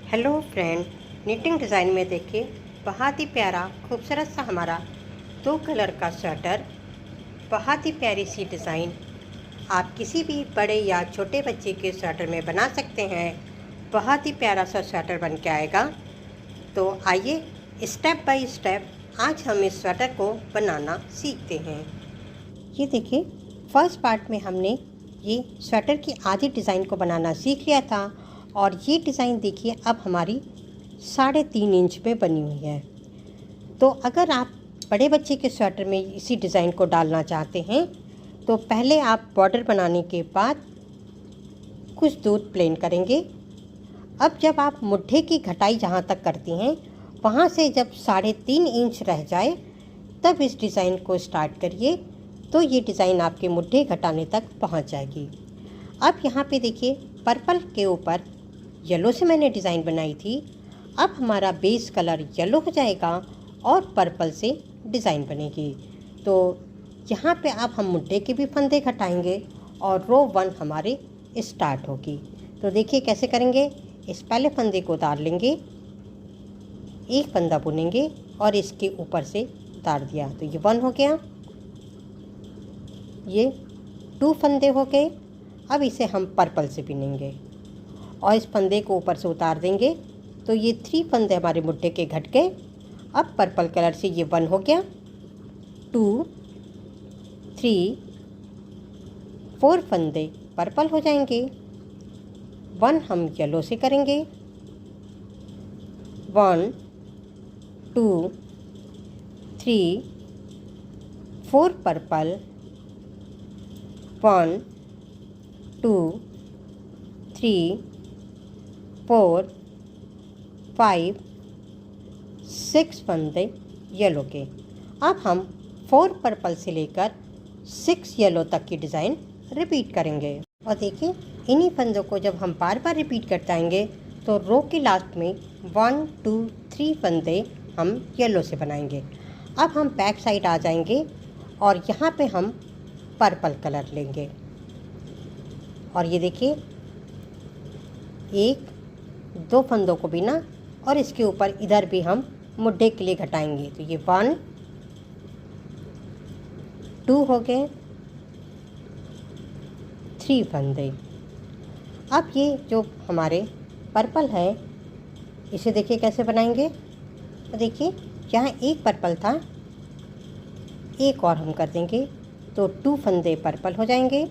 Hello friend, knitting design में देखिए बहुत ही प्यारा खूबसूरत सा हमारा 2 कलर का स्वेटर। बहुत ही प्यारी सी डिज़ाइन आप किसी भी बड़े या छोटे बच्चे के स्वेटर में बना सकते हैं। बहुत ही प्यारा सा स्वेटर बन के आएगा। तो आइए स्टेप बाय स्टेप आज हम इस स्वेटर को बनाना सीखते हैं। ये देखिए, फर्स्ट पार्ट में हमने ये स्वेटर की आधी डिज़ाइन को बनाना सीख लिया था और ये डिज़ाइन देखिए अब हमारी 3.5 इंच में बनी हुई है। तो अगर आप बड़े बच्चे के स्वेटर में इसी डिज़ाइन को डालना चाहते हैं तो पहले आप बॉर्डर बनाने के बाद कुछ दूर प्लेन करेंगे। अब जब आप मुट्ठे की घटाई जहाँ तक करती हैं वहाँ से जब 3.5 इंच रह जाए तब इस डिज़ाइन को स्टार्ट करिए, तो ये डिज़ाइन आपके मुट्ठे घटाने तक पहुँच जाएगी। अब यहाँ पे देखिए, पर्पल के ऊपर येलो से मैंने डिज़ाइन बनाई थी। अब हमारा बेस कलर येलो हो जाएगा और पर्पल से डिज़ाइन बनेगी। तो यहाँ पे अब हम मुट्ठे के भी फंदे घटाएंगे और रो 1 हमारे स्टार्ट होगी। तो देखिए कैसे करेंगे। इस पहले फंदे को उतार लेंगे, एक फंदा बुनेंगे और इसके ऊपर से उतार दिया तो ये 1 हो गया। ये 2 फंदे हो गए। अब इसे हम पर्पल से बुनेंगे और इस फंदे को ऊपर से उतार देंगे तो ये 3 फंदे हमारे मुट्ठे के घट गए। अब पर्पल कलर से ये 1 हो गया, 2, 3, 4 फंदे पर्पल हो जाएंगे। 1 हम येलो से करेंगे, 1, 2, 3, 4 पर्पल, 1, 2, 3, 4, 5, 6 फंदे येलो के। अब हम 4 पर्पल से लेकर 6 येलो तक की डिज़ाइन रिपीट करेंगे। और देखिए, इन्हीं फंदों को जब हम बार बार रिपीट करते आएंगे तो रो के लास्ट में 1, 2, 3 फंदे हम येलो से बनाएंगे। अब हम बैक साइड आ जाएंगे और यहाँ पे हम पर्पल कलर लेंगे और ये देखिए 1, 2 फंदों को बिना और इसके ऊपर इधर भी हम मुड्ढे के लिए घटाएंगे। तो ये 1, 2 हो गए, 3 फंदे। अब ये जो हमारे पर्पल है इसे देखिए कैसे बनाएंगे। तो देखिए, यहाँ एक पर्पल था, एक और हम कर देंगे तो 2 फंदे पर्पल हो जाएंगे,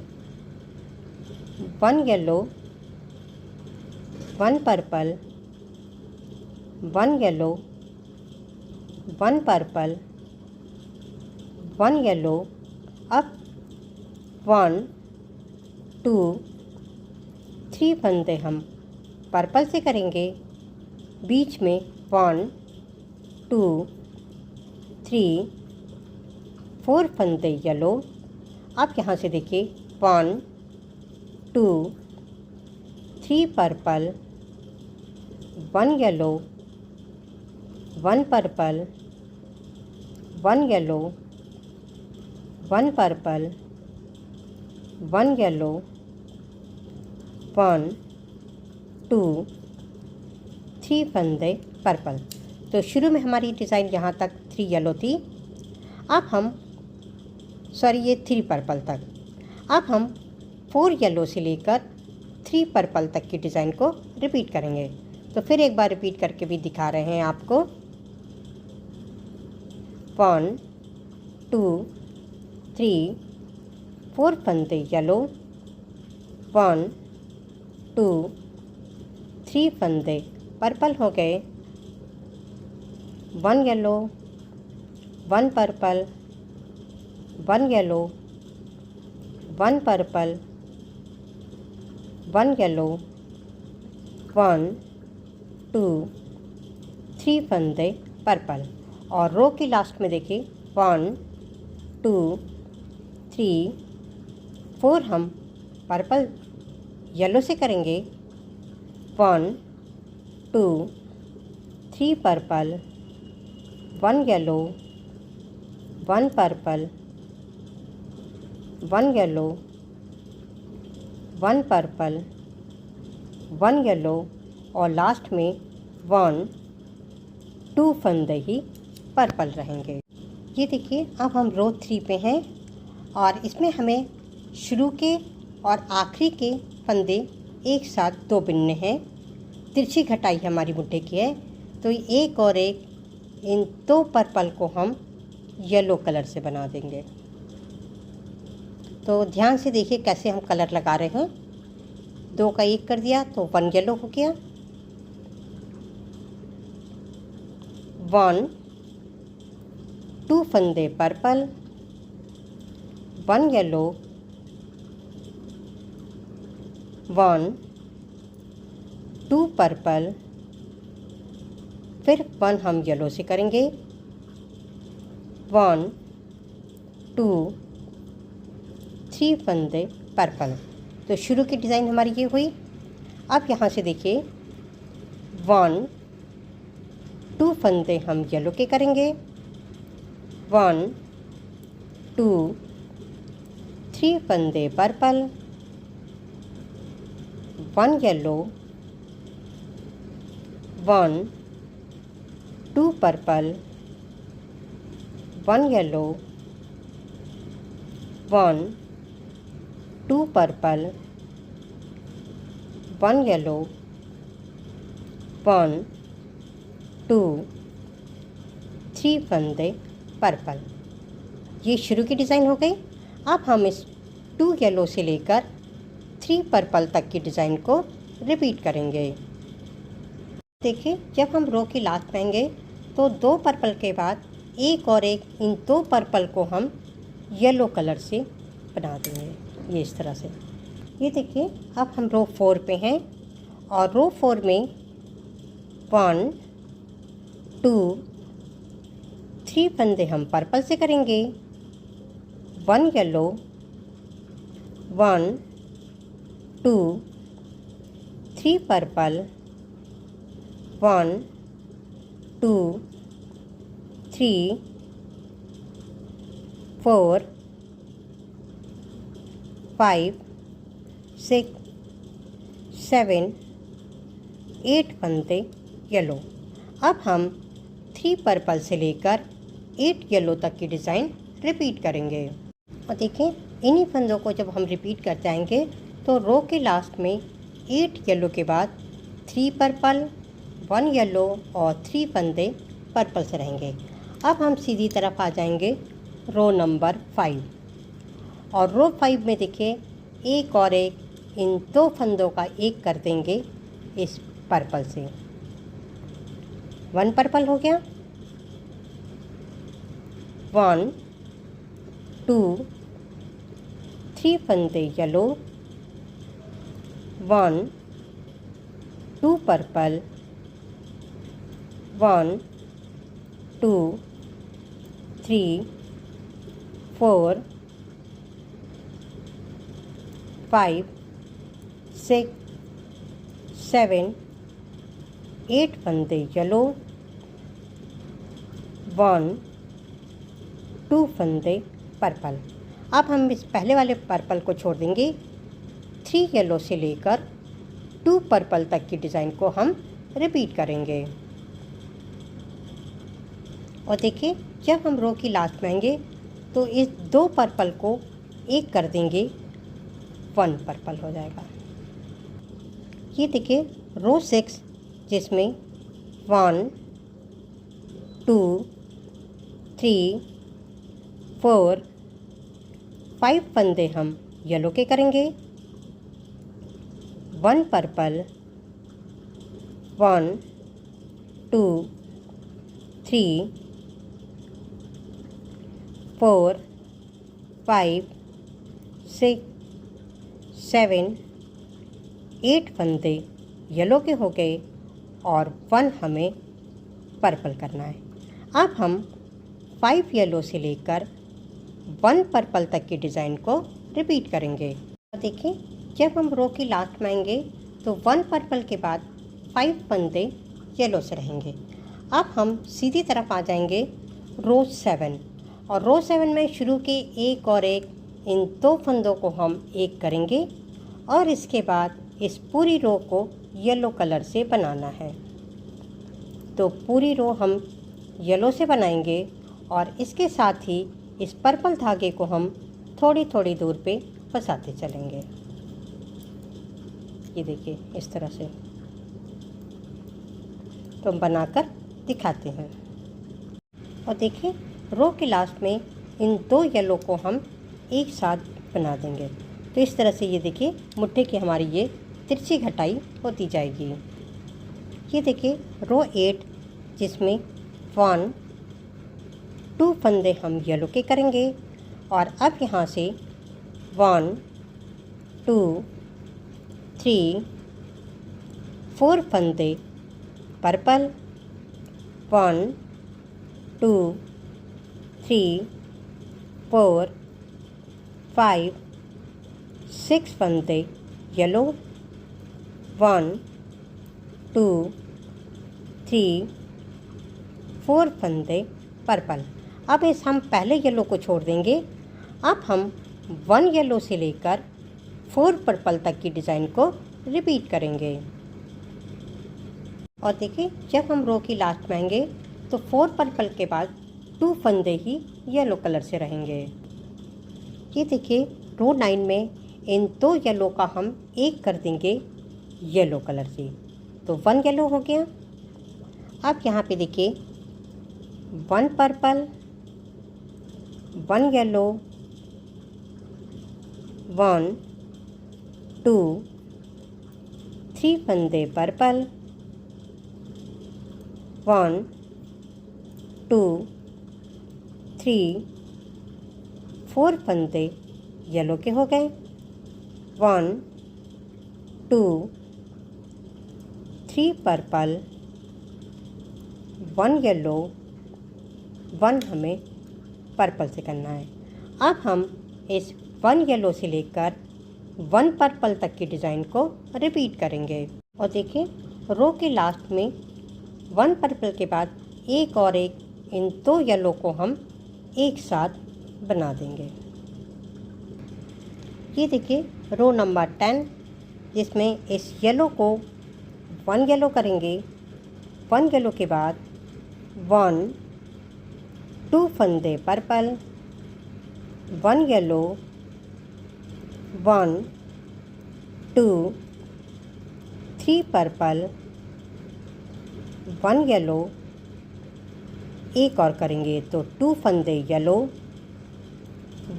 1 yellow, 1 purple, 1 yellow, 1 purple, 1 yellow. अब 1, 2, 3 फंदे हम पर्पल से करेंगे, बीच में 1, 2, 3, 4 फंदे येलो। अब यहाँ से देखिए 1, 2, 3 purple, 1 yellow, 1 purple, 1 yellow, 1 purple, 1 yellow, 1, 2, 3 फंदे पर्पल। तो शुरू में हमारी डिज़ाइन यहाँ तक 3 येलो थी। अब हम ये 3 पर्पल तक। अब हम 4 येलो से लेकर 3 पर्पल तक की डिज़ाइन को रिपीट करेंगे। तो फिर एक बार रिपीट करके भी दिखा रहे हैं आपको। 1, 2, 3, 4 फंदे येलो, 1, 2, 3 फंदे पर्पल हो गए, 1 yellow, 1 purple, 1 yellow, 1 purple, 1 yellow, 1, 2, 3 फंदे पर्पल। और रो की लास्ट में देखिए 1, 2, 3, 4 हम पर्पल येलो से करेंगे, 1, 2, 3 purple, 1 yellow, 1 purple, 1 yellow, 1 purple, 1 yellow और लास्ट में 1 2 फंदे ही पर्पल रहेंगे। ये देखिए अब हम रो 3 पे हैं और इसमें हमें शुरू के और आखिरी के फंदे एक साथ 2 बिनने हैं। तिरछी घटाई हमारी बुट्टे की है, तो एक और एक इन 2 पर्पल को हम येलो कलर से बना देंगे। तो ध्यान से देखिए कैसे हम कलर लगा रहे हैं। 2 का 1 कर दिया तो 1 येलो हो गया। 1 2 फंदे पर्पल, 1 येलो, 1 2 पर्पल, फिर 1 हम येलो से करेंगे। 1 2 3 फंदे पर्पल। तो शुरू की डिज़ाइन हमारी ये हुई। अब यहाँ से देखिए 1 2 फंदे हम येलो के करेंगे। 1 2 3 फंदे purple, 1 yellow, 1 2 purple, 1 yellow, 1 2 purple, 1 yellow, 1 2 3 फंदे पर्पल। ये शुरू की डिज़ाइन हो गई। अब हम इस 2 येलो से लेकर 3 पर्पल तक की डिज़ाइन को रिपीट करेंगे। देखिए जब हम रो की लास्ट में आएंगे तो 2 पर्पल के बाद एक और एक इन 2 पर्पल को हम येलो कलर से बना देंगे, ये इस तरह से। ये देखिए अब हम रो 4 पे हैं और रो 4 में 1 2 3 फंदे हम पर्पल से करेंगे। 1 येलो, 1 2 3 पर्पल, 1 2 3 4 5 6 7 8 फंदे येलो। अब हम 3 पर्पल से लेकर 8 येलो तक की डिज़ाइन रिपीट करेंगे। और देखिए इन्हीं फंदों को जब हम रिपीट करते आएंगे तो रो के लास्ट में 8 येलो के बाद 3 पर्पल, 1 येलो और 3 फंदे पर्पल से रहेंगे। अब हम सीधी तरफ आ जाएंगे रो नंबर 5 और रो 5 में देखिए एक और एक इन 2 फंदों का एक कर देंगे इस पर्पल से। 1 पर्पल हो गया, 1 2 3 फंदे येलो, 1 2 पर्पल, 1 2 3 4 5 6 7 8 फंदे येलो, 1 2 फंदे पर्पल। अब हम इस पहले वाले पर्पल को छोड़ देंगे। 3 येलो से लेकर 2 पर्पल तक की डिज़ाइन को हम रिपीट करेंगे। और देखिए जब हम रो की लास्ट में आएंगे तो इस 2 पर्पल को एक कर देंगे, 1 पर्पल हो जाएगा। ये देखिए रो 6 जिसमें 1 2 3 4 5 फंदे हम येलो के करेंगे। 1 पर्पल, 1 2 3 4 5 6 7 8 फंदे येलो के हो गए और 1 हमें पर्पल करना है। अब हम 5 येलो से लेकर 1 पर्पल तक की डिज़ाइन को रिपीट करेंगे। देखिए जब हम रो की लास्ट में आएंगे तो 1 पर्पल के बाद 5 फंदे येलो से रहेंगे। अब हम सीधी तरफ आ जाएंगे रो 7 और रो 7 में शुरू के एक और एक इन 2 फंदों को हम एक करेंगे और इसके बाद इस पूरी रो को येलो कलर से बनाना है। तो पूरी रो हम येलो से बनाएंगे और इसके साथ ही इस पर्पल धागे को हम थोड़ी थोड़ी दूर पे फंसाते चलेंगे। ये देखिए इस तरह से। तो हम बनाकर दिखाते हैं। और देखिए रो के लास्ट में इन दो येलो को हम एक साथ बना देंगे। तो इस तरह से ये देखिए मुट्ठे की हमारी ये तिरछी घटाई होती जाएगी। ये देखिए रो 8 जिसमें 1 2 फंदे हम येलो के करेंगे और अब यहाँ से 1 2 3 4 फंदे पर्पल, 1 2 3 4 5 6 फंदे येलो, 1 2 3 4 फंदे पर्पल। अब इस हम पहले येलो को छोड़ देंगे। अब हम 1 येलो से लेकर 4 पर्पल तक की डिज़ाइन को रिपीट करेंगे। और देखिए जब हम रो की लास्ट में आएंगे तो 4 पर्पल के बाद 2 फंदे ही येलो कलर से रहेंगे। ये देखिए रो 9 में इन 2 येलो का हम एक कर देंगे येलो कलर से। तो 1 येलो हो गया। अब यहाँ पे देखिए 1 पर्पल, 1 येलो, 1 2 3 फंदे पर्पल, 1 2 3 4 फंदे येलो के हो गए, 1 2 3 पर्पल, 1 येलो, 1 हमें पर्पल से करना है। अब हम इस 1 येलो से लेकर 1 पर्पल तक की डिज़ाइन को रिपीट करेंगे। और देखिए रो के लास्ट में 1 पर्पल के बाद एक और एक इन 2 येलो को हम एक साथ बना देंगे। ये देखिए रो नंबर 10 जिसमें इस येलो को 1 येलो करेंगे। 1 येलो के बाद 1 2 फंदे पर्पल, 1 येलो, 1 2 3 पर्पल, 1 येलो, एक और करेंगे तो 2 फंदे येलो,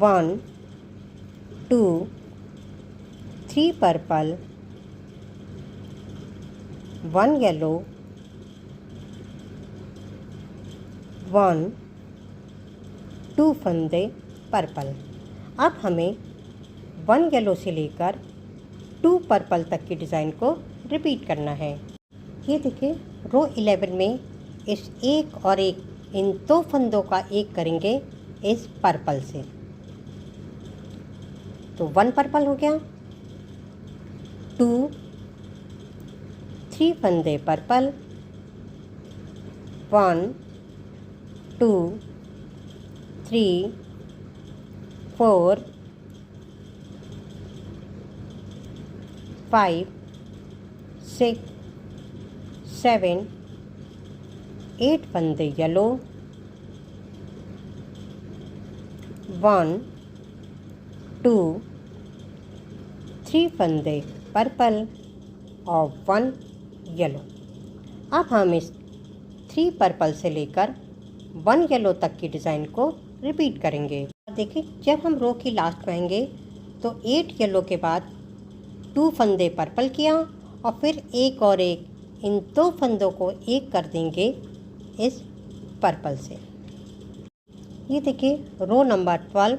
1 2 3 पर्पल, 1 येलो, 1 2 फंदे पर्पल। अब हमें 1 येलो से लेकर 2 पर्पल तक की डिज़ाइन को रिपीट करना है। ये देखिए रो 11 में इस एक और एक इन 2 फंदों का एक करेंगे इस पर्पल से। तो 1 पर्पल हो गया, 2 3 फंदे पर्पल, 1 2 3 4 5 6 7 8 फंदे येलो, 1 2 3 फंदे पर्पल और 1 येलो। अब हम इस 3 पर्पल से लेकर 1 येलो तक की डिज़ाइन को रिपीट करेंगे। देखिए जब हम रो की लास्ट में आएंगे तो 8 येलो के बाद 2 फंदे पर्पल किया और फिर एक और एक इन 2 फंदों को एक कर देंगे इस पर्पल से। ये देखिए रो नंबर 12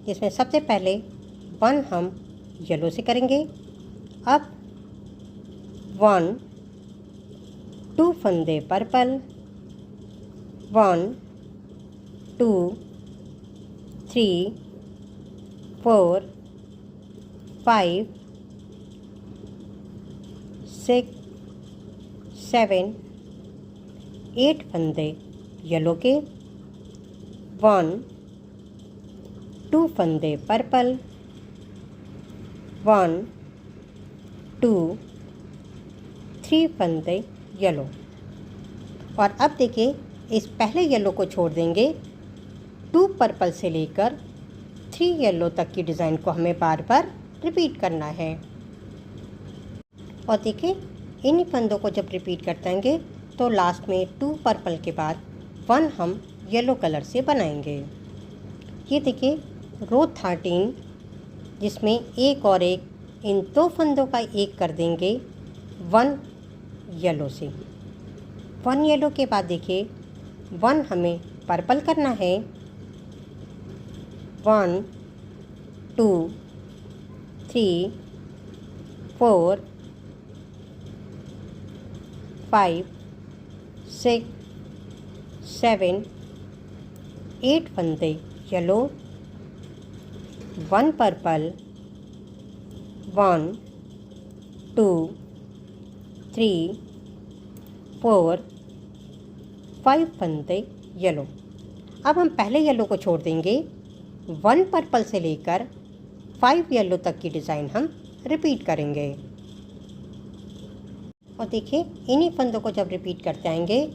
जिसमें सबसे पहले 1 हम येलो से करेंगे। अब 1 2 फंदे पर्पल, 1 2 3 4 5 6 7 8 फंदे येलो के, 1 2 फंदे पर्पल, 1 2 3 फंदे येलो। और अब देखिए इस पहले येलो को छोड़ देंगे। 2 पर्पल से लेकर 3 येलो तक की डिज़ाइन को हमें बार बार रिपीट करना है। और देखिए इन्हीं फंदों को जब रिपीट करते रहेंगे तो लास्ट में 2 पर्पल के बाद 1 हम येलो कलर से बनाएंगे। ये देखिए रो 13 जिसमें एक और एक, इन 2 फंदों का एक कर देंगे 1 येलो से। 1 येलो के बाद देखिए 1 हमें पर्पल करना है। 1 2 3 4 5 6 7 8 फंदे येलो, 1 पर्पल, 1 2 3 4 5 फंदे येलो। अब हम पहले येलो को छोड़ देंगे। 1 पर्पल से लेकर 5 येलो तक की डिज़ाइन हम रिपीट करेंगे। और देखिए इन्हीं फंदों को जब रिपीट करते आएंगे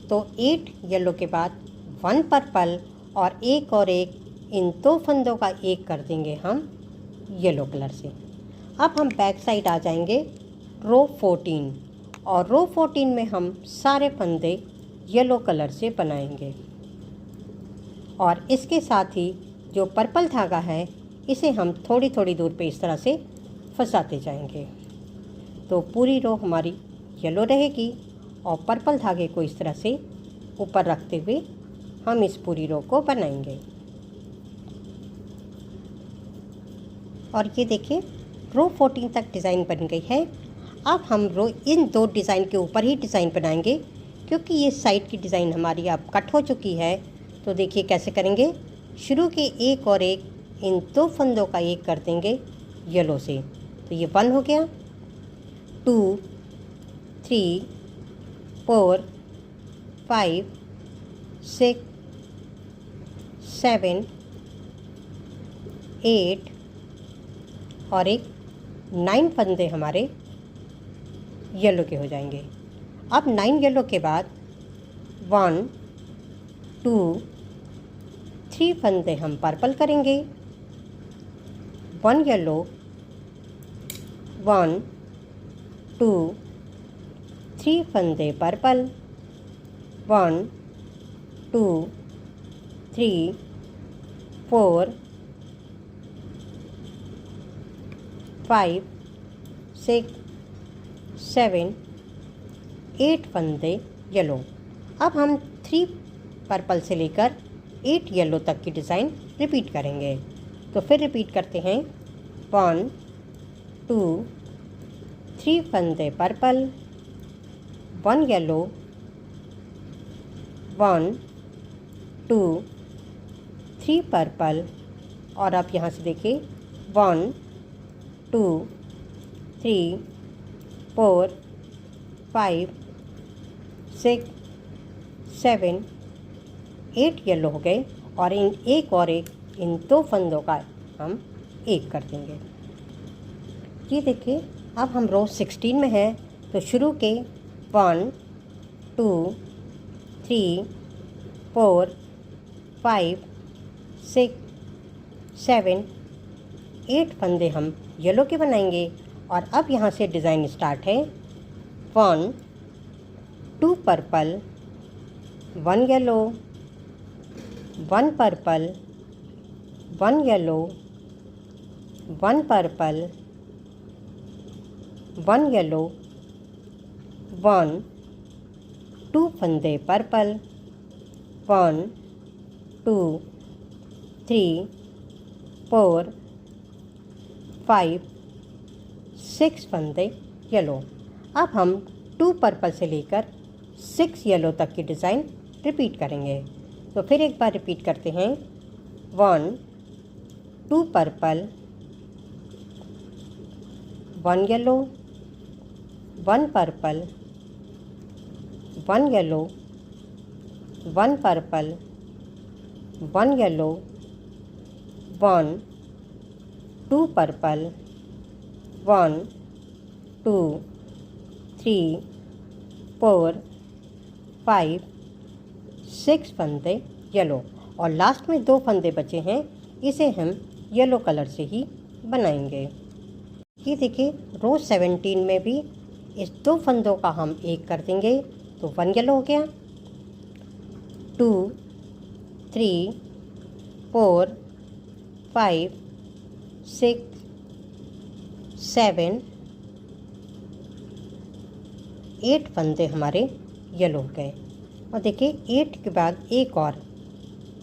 तो 8 येलो के बाद 1 पर्पल और एक, इन 2 फंदों का एक कर देंगे हम येलो कलर से। अब हम बैक साइड आ जाएंगे रो 14 और रो 14 में हम सारे फंदे येलो कलर से बनाएंगे। और इसके साथ ही जो पर्पल धागा है इसे हम थोड़ी थोड़ी दूर पे इस तरह से फंसाते जाएंगे। तो पूरी रो हमारी येलो रहेगी और पर्पल धागे को इस तरह से ऊपर रखते हुए हम इस पूरी रो को बनाएंगे। और ये देखिए रो 14 तक डिज़ाइन बन गई है। अब हम इन 2 डिज़ाइन के ऊपर ही डिज़ाइन बनाएंगे क्योंकि ये साइड की डिज़ाइन हमारी अब कट हो चुकी है। तो देखिए कैसे करेंगे। शुरू के एक और एक, इन 2 फंदों का एक कर देंगे येलो से। तो ये 1 हो गया, 2 3 4 5 6 7 8 और एक 9 फंदे हमारे येलो के हो जाएंगे। अब 9 येलो के बाद 1 2 3 फंदे हम पर्पल करेंगे। 1 येलो, 1 2 3 फंदे पर्पल, 1 2 3 4 5 6 7 8 फंदे येलो। अब हम 3 पर्पल से लेकर 8 येलो तक की डिज़ाइन रिपीट करेंगे। तो फिर रिपीट करते हैं। 1 2 3 फंदे पर्पल, 1 येलो, 1 2 3 पर्पल। और आप यहाँ से देखिए 1 2 3 4 5 6 7 8 येलो हो गए और इन 2 फंदों का हम एक कर देंगे। ये देखिए अब हम रो 16 में हैं। तो शुरू के 1 2 3 4 5 6 7 8 फंदे हम येलो के बनाएंगे। और अब यहाँ से डिज़ाइन स्टार्ट है। 1 2 purple, 1 yellow, 1 purple, 1 yellow, 1 purple, 1 yellow, 1 2 फंदे पर्पल, 1 2 3 4 5 6 फंदे येलो। अब हम 2 पर्पल से लेकर 6 येलो तक की डिज़ाइन रिपीट करेंगे। तो फिर एक बार रिपीट करते हैं। 1 2 purple, 1 yellow, 1 purple, 1 yellow, 1 purple, 1 yellow, 1 2 purple, 1 2 3 4 5 6 फंदे येलो, और लास्ट में 2 फंदे बचे हैं, इसे हम येलो कलर से ही बनाएंगे। ये देखिए रो 17 में भी इस 2 फंदों का हम एक कर देंगे, तो 1 येलो हो गया। 2 3 4 5 6 7 8 फंदे हमारे येलो हो गए। और देखिए 8 के बाद एक और,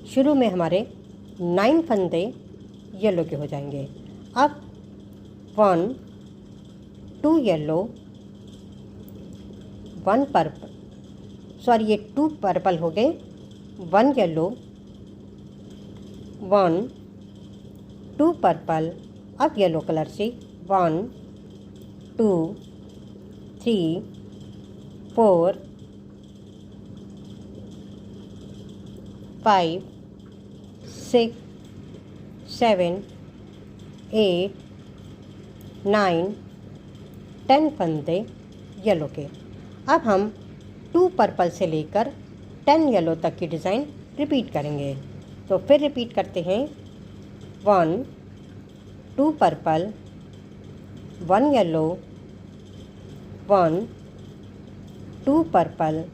शुरू में हमारे 9 फंदे येलो के हो जाएंगे। अब 1 2 येलो 1 पर्पल, सॉरी ये 2 पर्पल हो गए, 1 येलो 1 2 पर्पल। अब येलो कलर से 1 2 3 4 5 6 7 8 9 10 फंदे येलो के। अब हम 2 पर्पल से लेकर 10 येलो तक की डिज़ाइन रिपीट करेंगे। तो फिर रिपीट करते हैं, 1 2 पर्पल 1 येलो 1 2 पर्पल,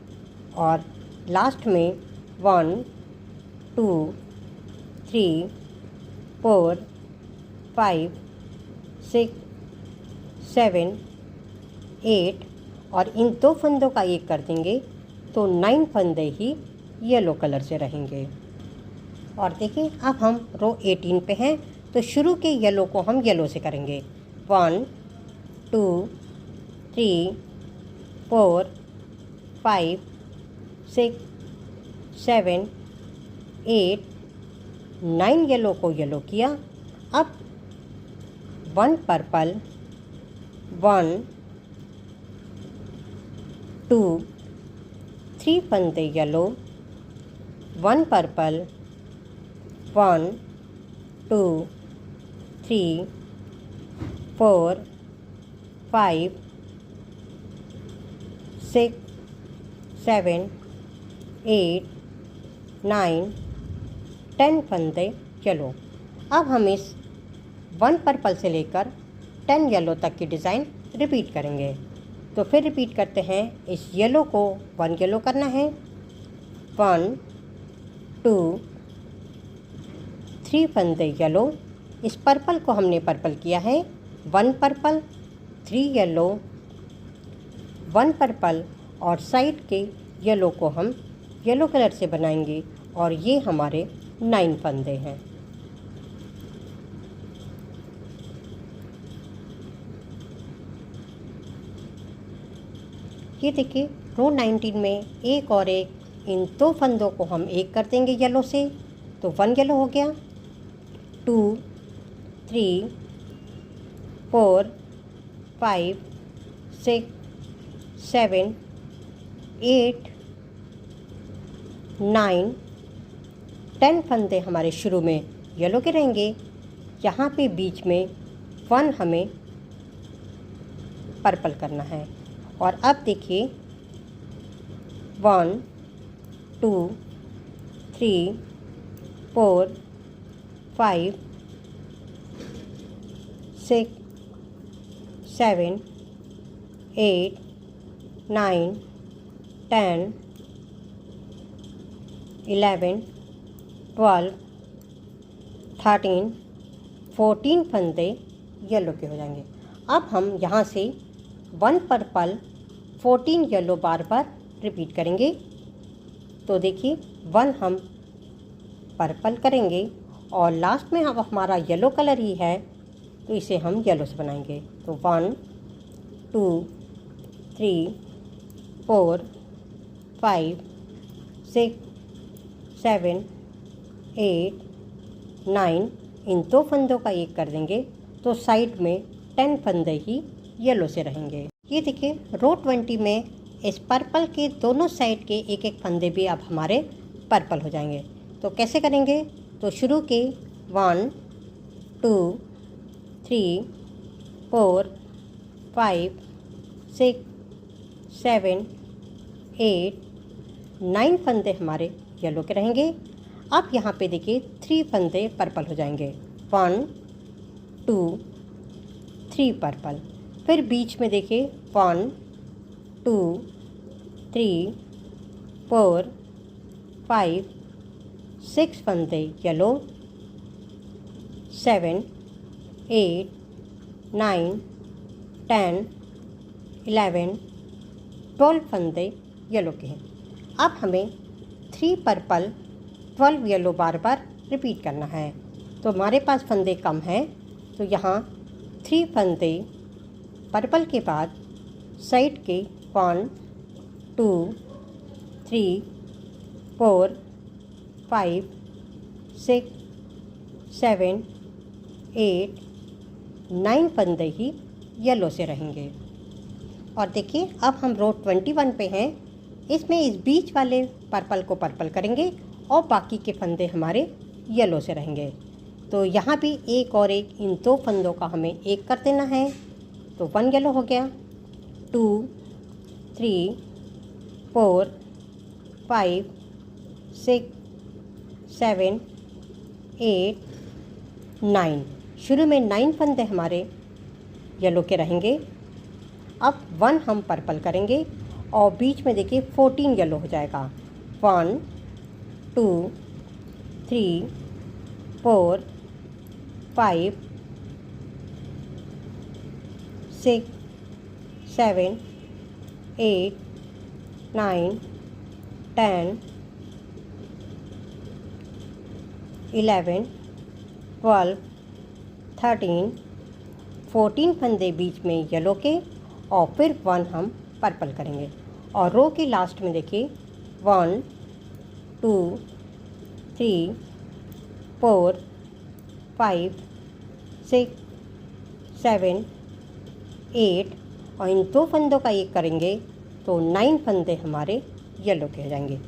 और लास्ट में 1 2 3 4 5 6 7 8, और इन 2 फंदों का एक कर देंगे तो 9 फंदे ही येलो कलर से रहेंगे। और देखिए अब हम रो 18 पे हैं, तो शुरू के येलो को हम येलो से करेंगे। 1 2 3 4 5 6 7 8 9 येलो को येलो किया। अब 1 पर्पल 1 2 3 फंदे येलो 1 पर्पल 1 2 3 4 5 6 7 8 9 10 फंदे येलो। अब हम इस 1 पर्पल से लेकर 10 येलो तक की डिज़ाइन रिपीट करेंगे। तो फिर रिपीट करते हैं, इस येलो को 1 येलो करना है, 1 2 3 फंदे येलो। इस पर्पल को हमने पर्पल किया है, 1 पर्पल 3 येलो 1 पर्पल, और साइड के येलो को हम येलो कलर से बनाएंगे, और ये हमारे 9 फंदे हैं। ये देखिए रो 19 में एक और एक, इन 2 फंदों को हम एक कर देंगे येलो से, तो 1 येलो हो गया। 2 3 4 5 6 7 8 9 10 फंदे हमारे शुरू में येलो के रहेंगे। यहाँ पे बीच में 1 हमें पर्पल करना है। और अब देखिए 1 2 3 4 5 6 7 8 9 10 11 12 13 14 फंदे येलो के हो जाएंगे। अब हम यहाँ से 1 पर्पल 14 येलो बार बार रिपीट करेंगे। तो देखिए 1 हम पर्पल करेंगे, और लास्ट में अब हमारा येलो कलर ही है, तो इसे हम येलो से बनाएंगे। तो 1 2 3 4 5 6 7 8 9, इन 2 फंदों का एक कर देंगे तो साइड में 10 फंदे ही येलो से रहेंगे। ये देखिए रो 20 में इस पर्पल के दोनों साइड के एक एक फंदे भी अब हमारे पर्पल हो जाएंगे। तो कैसे करेंगे? तो शुरू के 1 2 3 4 5 6 7, 8, 9 फंदे हमारे येलो के रहेंगे। अब यहाँ पे देखिए 3 फंदे पर्पल हो जाएंगे। 1, 2, 3 पर्पल। फिर बीच में देखिए 1, 2, 3, 4, 5, 6 फंदे येलो। 7, 8, 9, 10, 11, 12 फंदे येलो के हैं। अब हमें 3 पर्पल 12 येलो बार बार रिपीट करना है। तो हमारे पास फंदे कम हैं, तो यहाँ 3 फंदे पर्पल के बाद साइड के 1, 2, 3, 4, 5, 6, 7, 8, 9 फंदे ही येलो से रहेंगे। और देखिए अब हम रो 21 पे हैं। इसमें इस बीच वाले पर्पल को पर्पल करेंगे और बाकी के फंदे हमारे येलो से रहेंगे। तो यहाँ भी एक और एक इन 2 फंदों का हमें एक कर देना है। तो 1 येलो हो गया, 2, 3, 4, 5, 6, 7, 8, 9। शुरू में 9 फंदे हमारे येलो के रहेंगे। अब 1 हम पर्पल करेंगे और बीच में देखिए 14 येलो हो जाएगा। 1, 2, 3, 4, 5, 6, 7, 8, 9, 10, 11, 12, 13, 14 फंदे बीच में येलो के और फिर 1 हम पर्पल करेंगे। और रो के लास्ट में देखिए 1, 2, 3, 4, 5, 6, 7, 8 और इन 2 फंदों का एक करेंगे तो 9 फंदे हमारे येलो के हो जाएंगे।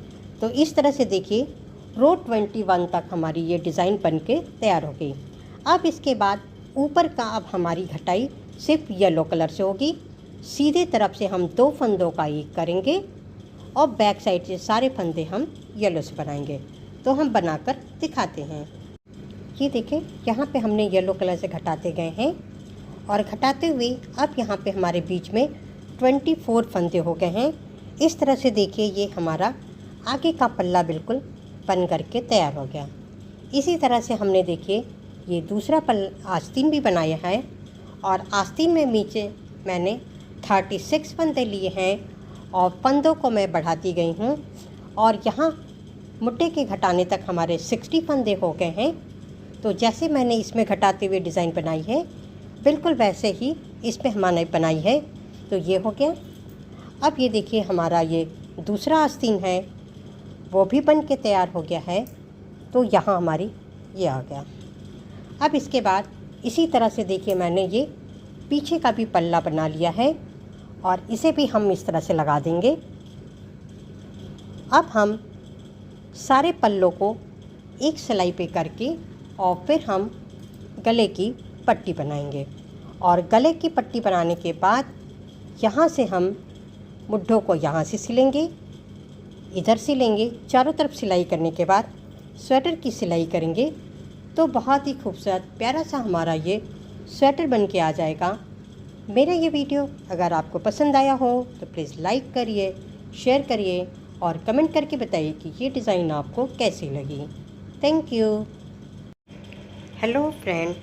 तो इस तरह से देखिए रो 21 तक हमारी ये डिज़ाइन बन के तैयार हो गई। अब इसके बाद ऊपर का अब हमारी घटाई सिर्फ येलो कलर से होगी। सीधे तरफ से हम 2 फंदों का एक करेंगे और बैक साइड से सारे फंदे हम येलो से बनाएंगे। तो हम बनाकर दिखाते हैं। ये देखें यहाँ पे हमने येलो कलर से घटाते गए हैं और घटाते हुए अब यहाँ पे हमारे बीच में 24 फंदे हो गए हैं। इस तरह से देखिए ये हमारा आगे का पल्ला बिल्कुल बन करके तैयार हो गया। इसी तरह से हमने देखिए ये दूसरा आस्तीन भी बनाया है और आस्तीन में नीचे मैंने 36 फंदे लिए हैं और फंदों को मैं बढ़ाती गई हूँ और यहाँ मुट्ठे के घटाने तक हमारे 60 फंदे हो गए हैं। तो जैसे मैंने इसमें घटाते हुए डिज़ाइन बनाई है बिल्कुल वैसे ही इसमें हमने बनाई है। तो ये हो गया। अब ये देखिए हमारा ये दूसरा आस्तीन है वो भी बन के तैयार हो गया है। तो यहाँ हमारी ये आ गया। अब इसके बाद इसी तरह से देखिए मैंने ये पीछे का भी पल्ला बना लिया है और इसे भी हम इस तरह से लगा देंगे। अब हम सारे पल्लों को एक सिलाई पे करके और फिर हम गले की पट्टी बनाएंगे। और गले की पट्टी बनाने के बाद यहाँ से हम मुड्ढों को यहाँ से सिलेंगे, इधर सिलेंगे। चारों तरफ सिलाई करने के बाद स्वेटर की सिलाई करेंगे तो बहुत ही खूबसूरत प्यारा सा हमारा ये स्वेटर बन के आ जाएगा। मेरा ये वीडियो अगर आपको पसंद आया हो तो प्लीज़ लाइक करिए, शेयर करिए और कमेंट करके बताइए कि ये डिज़ाइन आपको कैसी लगी। Thank you. Hello friend,